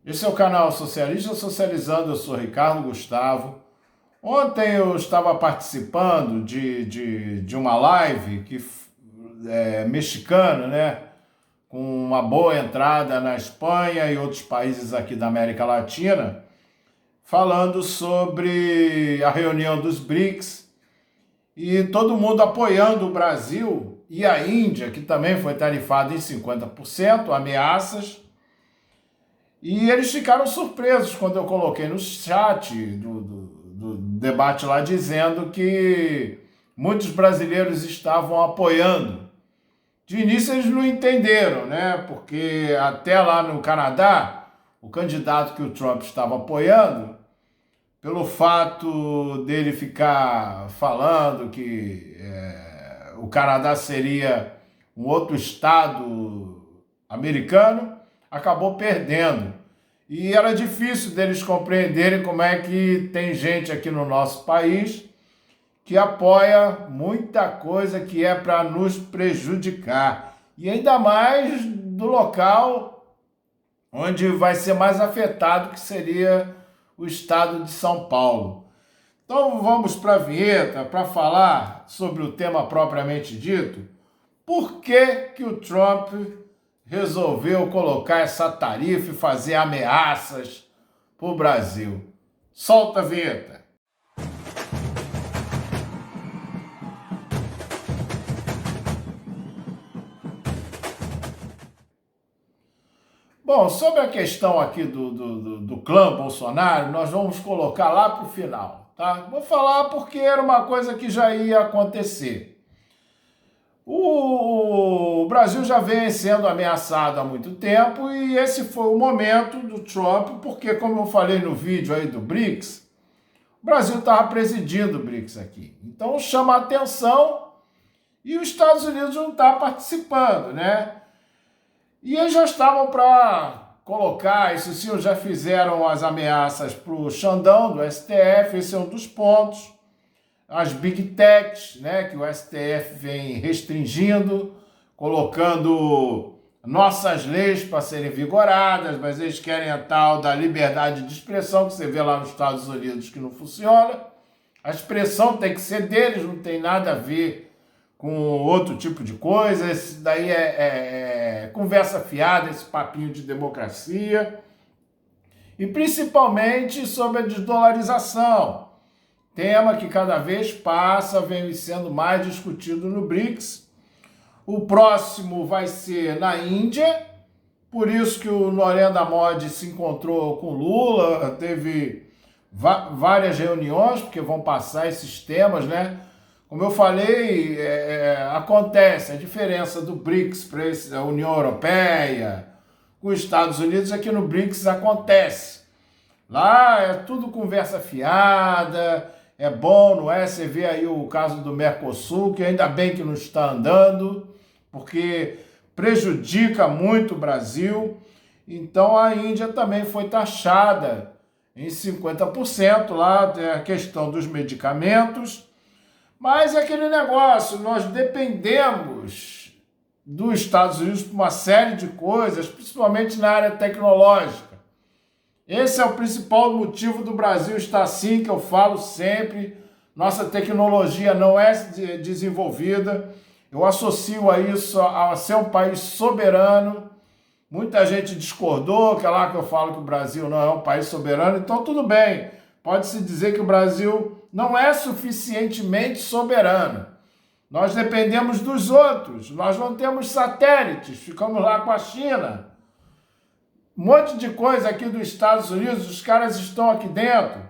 Esse é o canal Socialista Socializando, eu sou Ricardo Gustavo. Ontem eu estava participando de uma live mexicana, né? Com uma boa entrada na Espanha e outros países aqui da América Latina, falando sobre a reunião dos BRICS e todo mundo apoiando o Brasil e a Índia, que também foi tarifada em 50%, ameaças. E eles ficaram surpresos quando eu coloquei no chat do debate lá dizendo que muitos brasileiros estavam apoiando. De início eles não entenderam, né? Porque até lá no Canadá, o candidato que o Trump estava apoiando, pelo fato dele ficar falando que o Canadá seria um outro estado americano, acabou perdendo. E era difícil deles compreenderem como é que tem gente aqui no nosso país que apoia muita coisa que é para nos prejudicar. E ainda mais do local onde vai ser mais afetado, que seria o estado de São Paulo. Então vamos para a vinheta para falar sobre o tema propriamente dito. Por que o Trump resolveu colocar essa tarifa e fazer ameaças para o Brasil? Solta a vinheta. Bom, sobre a questão aqui do clã Bolsonaro, nós vamos colocar lá para o final, tá? Vou falar porque era uma coisa que já ia acontecer. O Brasil já vem sendo ameaçado há muito tempo e esse foi o momento do Trump, porque, como eu falei no vídeo aí do BRICS, o Brasil estava presidindo o BRICS aqui. Então chama a atenção e os Estados Unidos não estão participando, né? E eles já estavam para colocar, isso sim, já fizeram as ameaças para o Xandão do STF, esse é um dos pontos. As Big Techs, né, que o STF vem restringindo, colocando nossas leis para serem vigoradas, mas eles querem a tal da liberdade de expressão, que você vê lá nos Estados Unidos que não funciona. A expressão tem que ser deles, não tem nada a ver com outro tipo de coisa. Esse daí é conversa fiada, esse papinho de democracia. E principalmente sobre a desdolarização, tema que cada vez passa, vem sendo mais discutido no BRICS. O próximo vai ser na Índia, por isso que o Narendra Modi se encontrou com Lula, teve várias reuniões, porque vão passar esses temas, né? Como eu falei, acontece a diferença do BRICS para a União Europeia, com os Estados Unidos, aqui no BRICS acontece. Lá é tudo conversa fiada, é bom, não é? Você vê aí o caso do Mercosul, que ainda bem que não está andando, porque prejudica muito o Brasil. Então a Índia também foi taxada em 50% lá, tem a questão dos medicamentos. Mas é aquele negócio, nós dependemos dos Estados Unidos por uma série de coisas, principalmente na área tecnológica. Esse é o principal motivo do Brasil estar assim, que eu falo sempre. Nossa tecnologia não é desenvolvida. Eu associo a isso a ser um país soberano. Muita gente discordou, que é lá que eu falo que o Brasil não é um país soberano. Então, tudo bem. Pode-se dizer que o Brasil não é suficientemente soberano. Nós dependemos dos outros. Nós não temos satélites. Ficamos lá com a China. Um monte de coisa aqui dos Estados Unidos, os caras estão aqui dentro.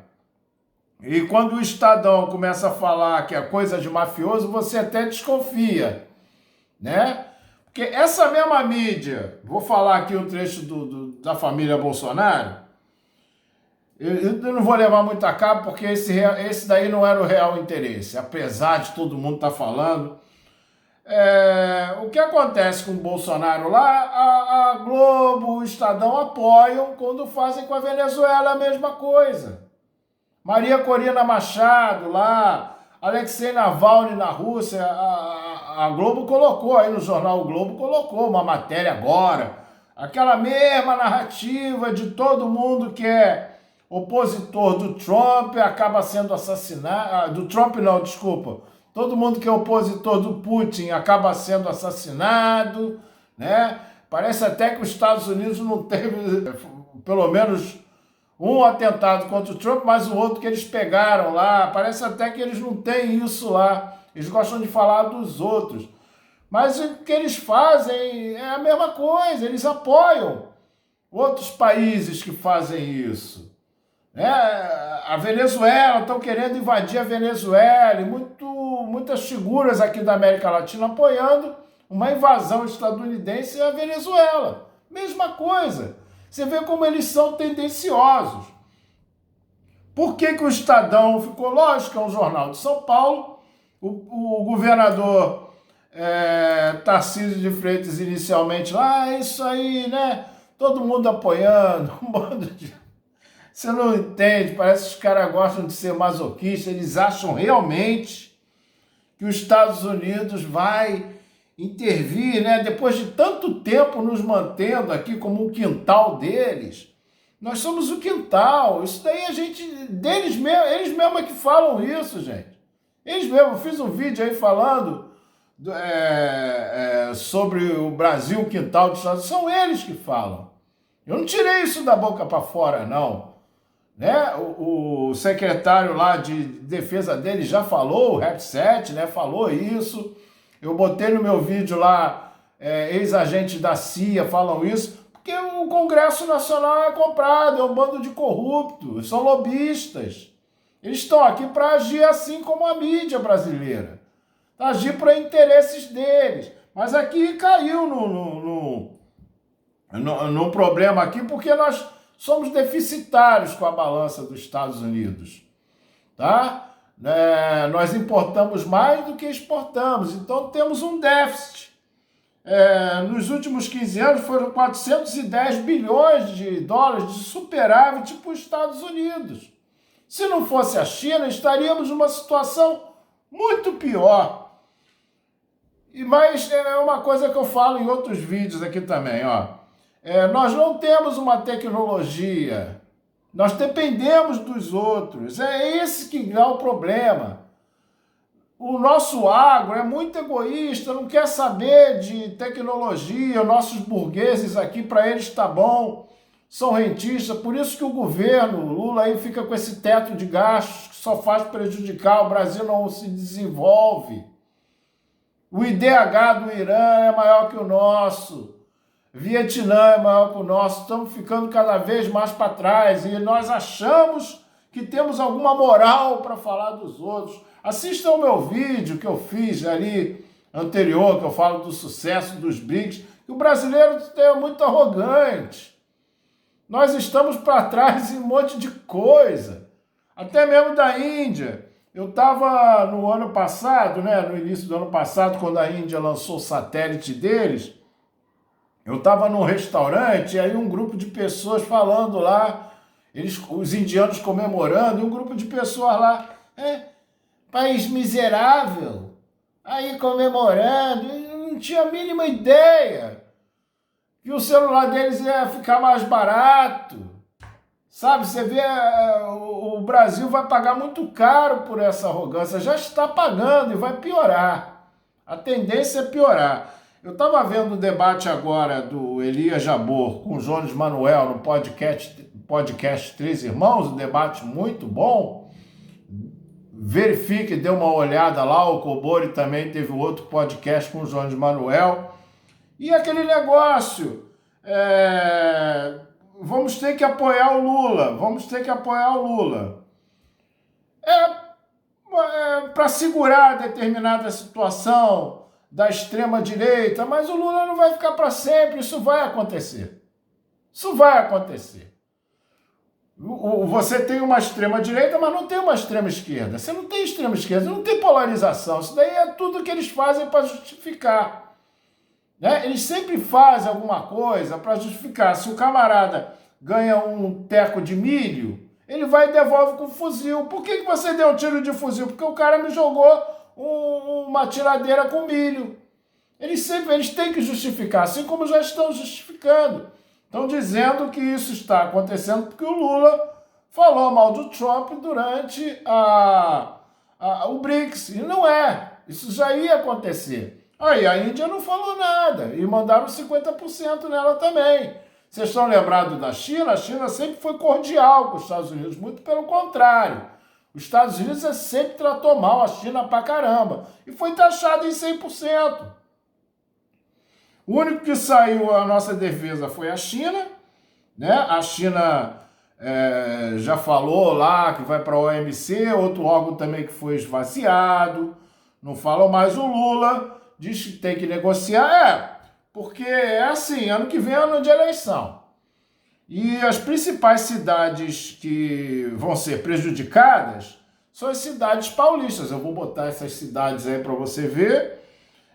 E quando o Estadão começa a falar que é coisa de mafioso, você até desconfia, né? Porque essa mesma mídia, vou falar aqui um trecho da família Bolsonaro, eu não vou levar muito a cabo, porque esse daí não era o real interesse, apesar de todo mundo estar falando. O que acontece com o Bolsonaro lá, a Globo, o Estadão apoiam quando fazem com a Venezuela a mesma coisa. Maria Corina Machado lá, Alexei Navalny na Rússia, a Globo colocou, aí no jornal O Globo colocou uma matéria agora, aquela mesma narrativa de todo mundo que é opositor do Trump acaba sendo assassinado, do Trump não, desculpa, todo mundo que é opositor do Putin acaba sendo assassinado, né? Parece até que os Estados Unidos não teve, pelo menos, um atentado contra o Trump, mas o outro que eles pegaram lá, parece até que eles não têm isso lá. Eles gostam de falar dos outros. Mas o que eles fazem é a mesma coisa, eles apoiam outros países que fazem isso. A Venezuela, estão querendo invadir a Venezuela, e muitas figuras aqui da América Latina apoiando uma invasão estadunidense à Venezuela. Mesma coisa. Você vê como eles são tendenciosos. Por que o Estadão ficou? Lógico, é um jornal de São Paulo. O governador Tarcísio de Freitas inicialmente lá, isso aí, né? Todo mundo apoiando, um bando de... Você não entende, parece que os caras gostam de ser masoquistas, eles acham realmente que os Estados Unidos vai intervir, né? Depois de tanto tempo nos mantendo aqui como um quintal deles, nós somos o quintal. Isso daí a gente, deles mesmo, eles mesmos é que falam isso, gente. Eles mesmos, eu fiz um vídeo aí falando sobre o Brasil, o quintal dos Estados Unidos, são eles que falam. Eu não tirei isso da boca para fora, não. Né? O secretário lá de defesa dele já falou, o Hegseth, né? Falou isso. Eu botei no meu vídeo lá, ex-agentes da CIA falam isso, porque o Congresso Nacional é comprado, é um bando de corruptos, são lobistas. Eles estão aqui para agir assim como a mídia brasileira, agir para interesses deles. Mas aqui caiu no problema aqui, porque nós somos deficitários com a balança dos Estados Unidos, tá? Nós importamos mais do que exportamos, então temos um déficit. Nos últimos 15 anos foram 410 bilhões de dólares de superávit para os Estados Unidos. Se não fosse a China, estaríamos numa situação muito pior. Mas é uma coisa que eu falo em outros vídeos aqui também, ó. Nós não temos uma tecnologia, nós dependemos dos outros, é esse que é o problema. O nosso agro é muito egoísta, não quer saber de tecnologia, nossos burgueses aqui, para eles está bom, são rentistas, por isso que o governo, o Lula aí fica com esse teto de gastos que só faz prejudicar, o Brasil não se desenvolve. O IDH do Irã é maior que o nosso. Vietnã é maior que o nosso, estamos ficando cada vez mais para trás e nós achamos que temos alguma moral para falar dos outros. Assistam o meu vídeo que eu fiz ali anterior, que eu falo do sucesso dos BRICS, que o brasileiro é muito arrogante. Nós estamos para trás em um monte de coisa, até mesmo da Índia. Eu estava no ano passado, né, no início do ano passado, quando a Índia lançou o satélite deles, eu estava num restaurante e aí um grupo de pessoas falando lá, os indianos comemorando, e um grupo de pessoas lá, país miserável, aí comemorando, eu não tinha a mínima ideia que o celular deles ia ficar mais barato. Sabe, você vê, o Brasil vai pagar muito caro por essa arrogância, já está pagando e vai piorar. A tendência é piorar. Eu estava vendo o debate agora do Elias Jabbour com o Jones Manuel no podcast Três Irmãos, um debate muito bom. Verifique, dê uma olhada lá, o Cobori também teve outro podcast com o Jones Manuel. E aquele negócio, vamos ter que apoiar o Lula, para segurar determinada situação da extrema-direita, mas o Lula não vai ficar para sempre, isso vai acontecer. Você tem uma extrema-direita, mas não tem uma extrema-esquerda. Você não tem extrema-esquerda, não tem polarização. Isso daí é tudo que eles fazem para justificar. Né? Eles sempre fazem alguma coisa para justificar. Se o camarada ganha um teco de milho, ele vai e devolve com fuzil. Por que você deu um tiro de fuzil? Porque o cara me jogou uma tiradeira com milho. Eles têm que justificar, assim como já estão justificando. Estão dizendo que isso está acontecendo porque o Lula falou mal do Trump durante o BRICS. E não é. Isso já ia acontecer. Aí a Índia não falou nada e mandaram 50% nela também. Vocês estão lembrados da China? A China sempre foi cordial com os Estados Unidos, muito pelo contrário. Os Estados Unidos sempre tratou mal a China pra caramba e foi taxado em 100%. O único que saiu a nossa defesa foi a China, né? A China já falou lá que vai para a OMC, outro órgão também que foi esvaziado, não falou mais. O Lula diz que tem que negociar, porque é assim, ano que vem é ano de eleição. E as principais cidades que vão ser prejudicadas são as cidades paulistas. Eu vou botar essas cidades aí para você ver.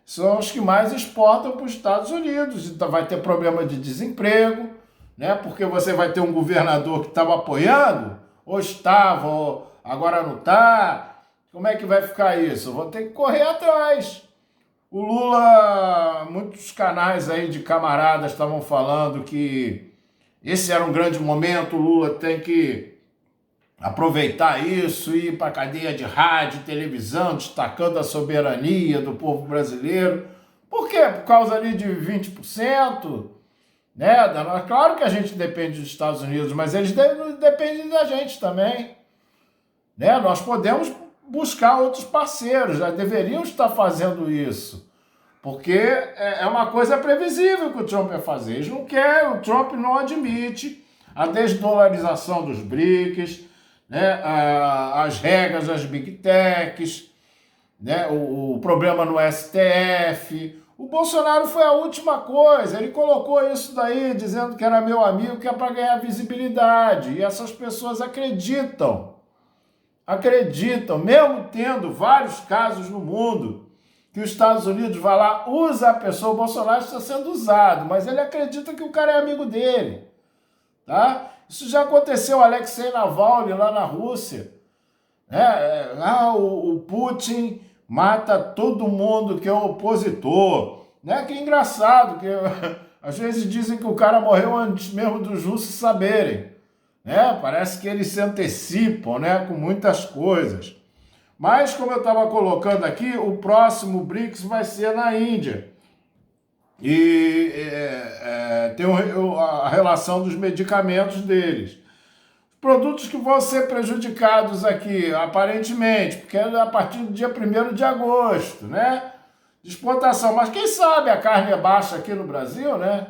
São os que mais exportam para os Estados Unidos. Então vai ter problema de desemprego, né? Porque você vai ter um governador que estava apoiando, ou estava, ou agora não está. Como é que vai ficar isso? Eu vou ter que correr atrás. O Lula, muitos canais aí de camaradas estavam falando que esse era um grande momento, o Lula tem que aproveitar isso, ir para a cadeia de rádio e televisão, destacando a soberania do povo brasileiro. Por quê? Por causa ali de 20%, né? Claro que a gente depende dos Estados Unidos, mas eles dependem da gente também, né? Nós podemos buscar outros parceiros, já deveriam estar fazendo isso, porque é uma coisa previsível que o Trump vai fazer. Eles não querem, o Trump não admite a desdolarização dos BRICS, né, as regras das Big Techs, né, o problema no STF. O Bolsonaro foi a última coisa, ele colocou isso daí dizendo que era meu amigo, que é para ganhar visibilidade, e essas pessoas acreditam, mesmo tendo vários casos no mundo, que os Estados Unidos vai lá, usa a pessoa, o Bolsonaro está sendo usado, mas ele acredita que o cara é amigo dele, tá? Isso já aconteceu, o Alexei Navalny lá na Rússia. O Putin mata todo mundo que é opositor. Né? Que engraçado, que às vezes dizem que o cara morreu antes mesmo dos russos saberem. Né? Parece que eles se antecipam, né? Com muitas coisas. Mas, como eu estava colocando aqui, o próximo BRICS vai ser na Índia. E tem a relação dos medicamentos deles. Produtos que vão ser prejudicados aqui, aparentemente, porque é a partir do dia 1º de agosto, né? De exportação. Mas quem sabe a carne é baixa aqui no Brasil, né?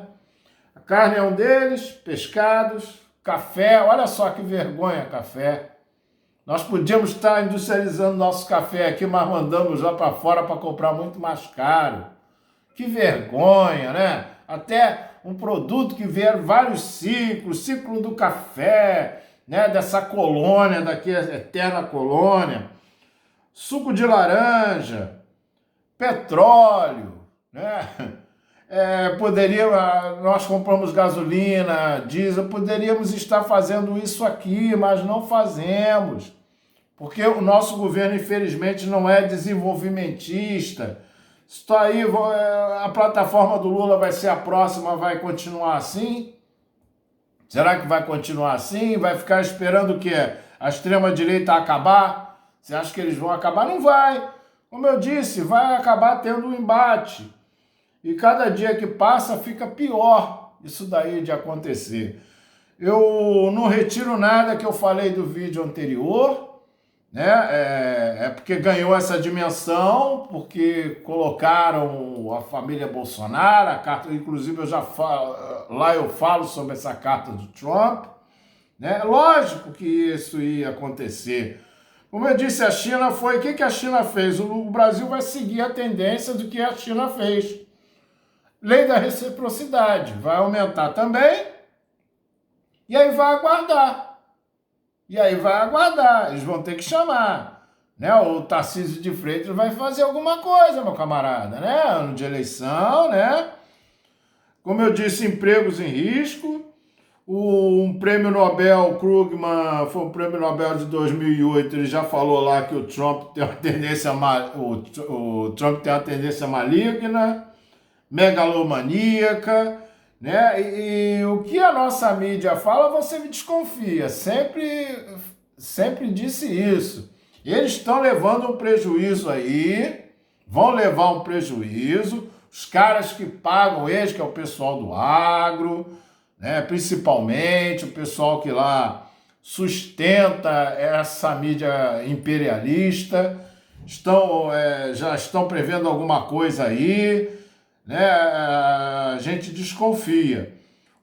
A carne é um deles, pescados, café. Olha só que vergonha, café. Nós podíamos estar industrializando nosso café aqui, mas mandamos lá para fora para comprar muito mais caro. Que vergonha, né? Até um produto que vieram vários ciclos, ciclo do café, né? Dessa colônia daqui, eterna colônia, suco de laranja, petróleo, né? Nós compramos gasolina, diesel, poderíamos estar fazendo isso aqui, mas não fazemos, porque o nosso governo, infelizmente, não é desenvolvimentista. Está aí, a plataforma do Lula vai ser a próxima, vai continuar assim? Será que vai continuar assim? Vai ficar esperando o quê? A extrema-direita acabar? Você acha que eles vão acabar? Não vai. Como eu disse, vai acabar tendo um embate. E cada dia que passa fica pior isso daí de acontecer. Eu não retiro nada que eu falei do vídeo anterior, né? Porque ganhou essa dimensão, porque colocaram a família Bolsonaro, a carta, inclusive eu falo sobre essa carta do Trump, né? Lógico que isso ia acontecer. Como eu disse, a China foi... O que a China fez? O Brasil vai seguir a tendência do que a China fez. Lei da reciprocidade. Vai aumentar também. E aí vai aguardar. Eles vão ter que chamar. Né? O Tarcísio de Freitas vai fazer alguma coisa, meu camarada. Né? Ano de eleição, né? Como eu disse, empregos em risco. Um prêmio Nobel, Krugman, foi um prêmio Nobel de 2008, ele já falou lá que o Trump tem uma tendência, o Trump tem uma tendência maligna. megalomaníaca, né? E o que a nossa mídia fala, você me desconfia. Sempre disse isso. Eles estão levando um prejuízo aí, vão levar um prejuízo. Os caras que pagam eles, que é o pessoal do agro, né? Principalmente o pessoal que lá sustenta essa mídia imperialista, já estão prevendo alguma coisa aí, né? A gente desconfia.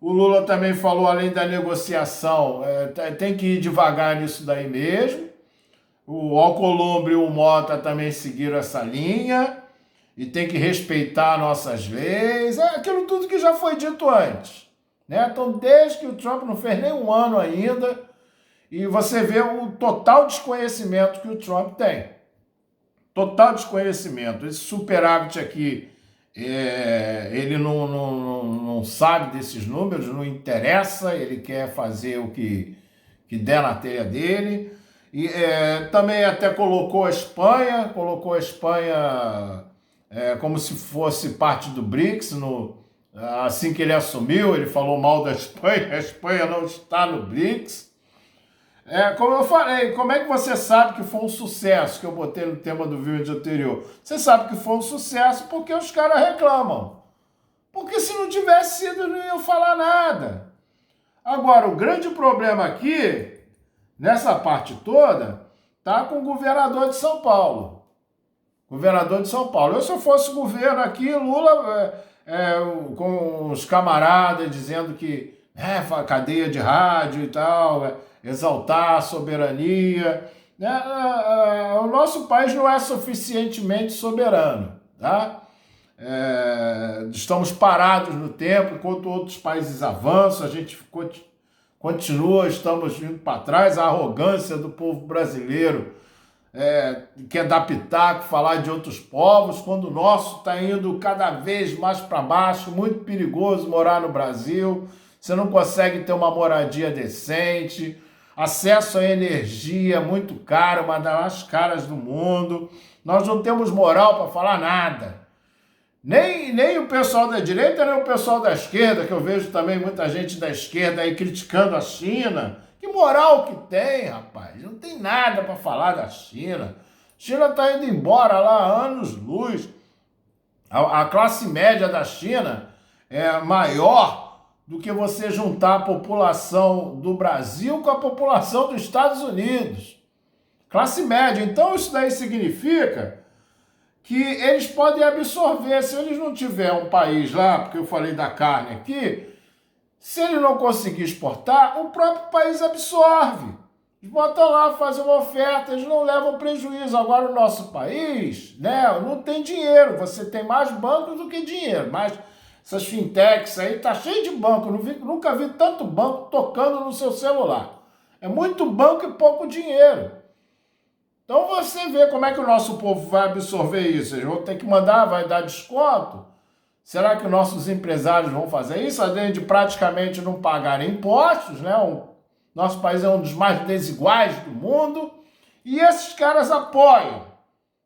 O Lula também falou, além da negociação, tem que ir devagar nisso daí mesmo. O Alcolumbre e o Mota também seguiram essa linha e tem que respeitar nossas leis. É aquilo tudo que já foi dito antes, né? Então, desde que o Trump não fez nem um ano ainda, e você vê o total desconhecimento que o Trump tem. Total desconhecimento. Esse superávit aqui, ele não sabe desses números, não interessa, ele quer fazer o que der na telha dele. E também até colocou a Espanha como se fosse parte do BRICS. Assim que ele assumiu, ele falou mal da Espanha, a Espanha não está no BRICS. Como eu falei, como é que você sabe que foi um sucesso, que eu botei no tema do vídeo anterior? Você sabe que foi um sucesso porque os caras reclamam. Porque se não tivesse sido, não iam falar nada. Agora, o grande problema aqui, nessa parte toda, tá com o governador de São Paulo. Governador de São Paulo. Se eu fosse governo aqui, Lula, com os camaradas dizendo que cadeia de rádio e tal, exaltar a soberania. Né? O nosso país não é suficientemente soberano, tá? Estamos parados no tempo, enquanto outros países avançam, a gente continua, estamos indo para trás. A arrogância do povo brasileiro quer dar pitaco, falar de outros povos, quando o nosso está indo cada vez mais para baixo. Muito perigoso morar no Brasil, você não consegue ter uma moradia decente, acesso à energia muito caro, uma das mais caras do mundo. Nós não temos moral para falar nada. Nem o pessoal da direita, nem o pessoal da esquerda, que eu vejo também muita gente da esquerda aí criticando a China. Que moral que tem, rapaz? Não tem nada para falar da China. A China está indo embora lá há anos-luz. A classe média da China é maior do que você juntar a população do Brasil com a população dos Estados Unidos. Classe média. Então isso daí significa que eles podem absorver. Se eles não tiverem um país lá, porque eu falei da carne aqui, se ele não conseguir exportar, o próprio país absorve. Eles botam lá, fazem uma oferta, eles não levam prejuízo. Agora o nosso país, né, não tem dinheiro. Você tem mais bancos do que dinheiro. Mas essas fintechs aí, tá cheio de banco. Nunca vi tanto banco tocando no seu celular. É muito banco e pouco dinheiro. Então você vê como é que o nosso povo vai absorver isso. Eles vão ter que mandar, vai dar desconto. Será que nossos empresários vão fazer isso? Além de praticamente não pagarem impostos, né? Nosso país é um dos mais desiguais do mundo. E esses caras apoiam.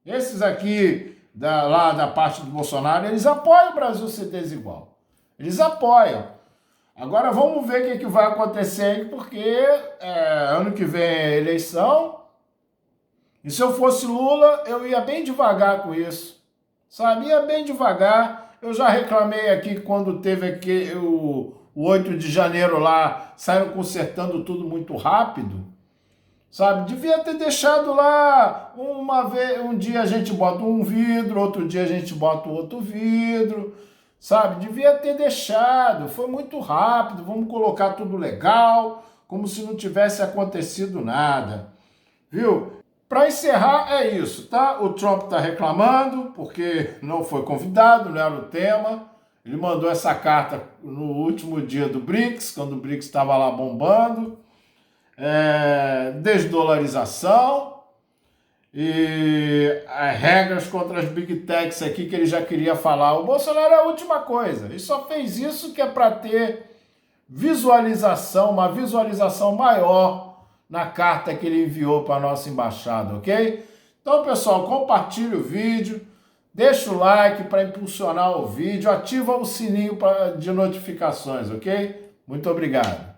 Esses aqui, lá da parte do Bolsonaro, eles apoiam o Brasil ser desigual. Eles apoiam. Agora vamos ver o que vai acontecer aí, porque ano que vem é eleição. E se eu fosse Lula, eu ia bem devagar com isso. Sabe? Ia bem devagar. Eu já reclamei aqui quando teve aqui o 8 de janeiro lá, saíram consertando tudo muito rápido. Sabe? Devia ter deixado lá um dia a gente bota um vidro, outro dia a gente bota outro vidro. Sabe? Devia ter deixado. Foi muito rápido. Vamos colocar tudo legal, como se não tivesse acontecido nada. Viu? Para encerrar, é isso, tá? O Trump está reclamando porque não foi convidado, não era o tema. Ele mandou essa carta no último dia do BRICS, quando o BRICS estava lá bombando. Desdolarização e regras contra as Big Techs aqui que ele já queria falar. O Bolsonaro é a última coisa. Ele só fez isso que é para ter visualização, uma visualização maior na carta que ele enviou para a nossa embaixada, ok? Então, pessoal, compartilhe o vídeo, Deixa o like para impulsionar o vídeo, ativa o sininho de notificações, ok? Muito obrigado.